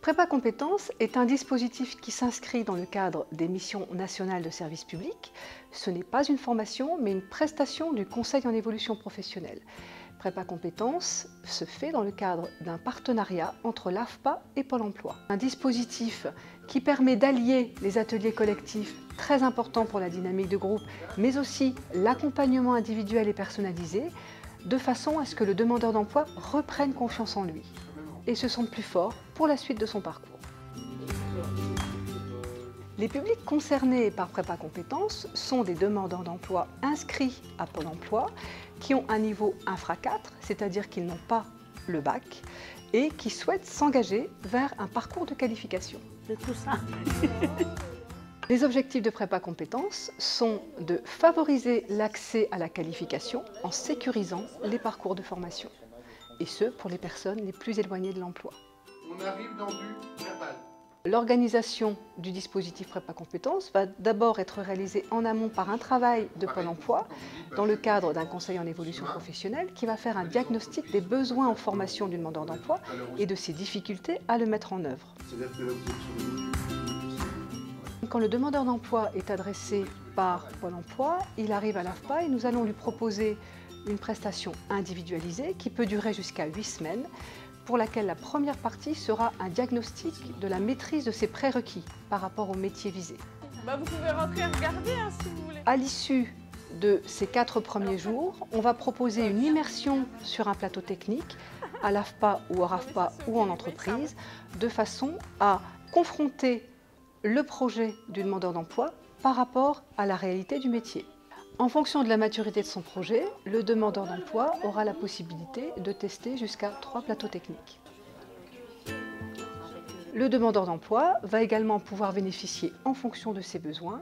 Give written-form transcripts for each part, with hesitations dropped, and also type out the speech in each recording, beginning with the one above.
Prépa Compétences est un dispositif qui s'inscrit dans le cadre des missions nationales de service public. Ce n'est pas une formation, mais une prestation du Conseil en évolution professionnelle. Prépa Compétences se fait dans le cadre d'un partenariat entre l'AFPA et Pôle emploi. Un dispositif qui permet d'allier les ateliers collectifs, très importants pour la dynamique de groupe, mais aussi l'accompagnement individuel et personnalisé, de façon à ce que le demandeur d'emploi reprenne confiance en lui et se sente plus fort pour la suite de son parcours. Les publics concernés par Prépa Compétences sont des demandeurs d'emploi inscrits à Pôle emploi qui ont un niveau infra 4, c'est-à-dire qu'ils n'ont pas le bac et qui souhaitent s'engager vers un parcours de qualification. C'est tout ça. Les objectifs de Prépa Compétences sont de favoriser l'accès à la qualification en sécurisant les parcours de formation, et ce pour les personnes les plus éloignées de l'emploi. On arrive dans du verbal. L'organisation du dispositif Prépa Compétences va d'abord être réalisée en amont par un travail de Pôle emploi dans le cadre d'un conseil en évolution professionnelle qui va faire un diagnostic des besoins en formation du demandeur d'emploi et de ses difficultés à le mettre en œuvre. Quand le demandeur d'emploi est adressé par Pôle emploi, il arrive à l'AFPA et nous allons lui proposer une prestation individualisée qui peut durer jusqu'à 8 semaines, pour laquelle la première partie sera un diagnostic de la maîtrise de ses prérequis par rapport au métier visé. Vous pouvez rentrer et regarder si vous voulez. À l'issue de ces 4 premiers jours, on va proposer une immersion sur un plateau technique à l'AFPA ou au RAFPA ou en entreprise, de façon à confronter le projet du demandeur d'emploi par rapport à la réalité du métier. En fonction de la maturité de son projet, le demandeur d'emploi aura la possibilité de tester jusqu'à 3 plateaux techniques. Le demandeur d'emploi va également pouvoir bénéficier, en fonction de ses besoins,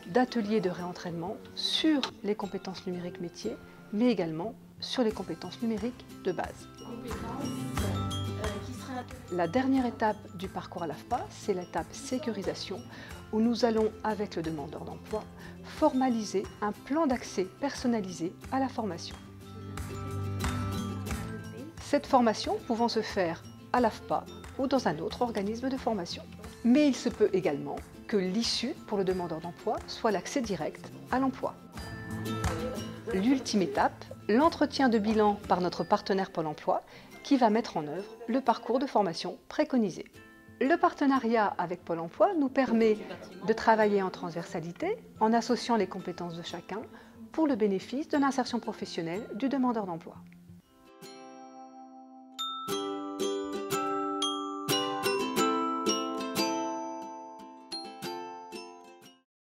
d'ateliers de réentraînement sur les compétences numériques métiers, mais également sur les compétences numériques de base. La dernière étape du parcours à l'AFPA, c'est l'étape sécurisation, où nous allons, avec le demandeur d'emploi, formaliser un plan d'accès personnalisé à la formation. Cette formation pouvant se faire à l'AFPA ou dans un autre organisme de formation. Mais il se peut également que l'issue pour le demandeur d'emploi soit l'accès direct à l'emploi. L'ultime étape, l'entretien de bilan par notre partenaire Pôle emploi qui va mettre en œuvre le parcours de formation préconisé. Le partenariat avec Pôle emploi nous permet de travailler en transversalité en associant les compétences de chacun pour le bénéfice de l'insertion professionnelle du demandeur d'emploi.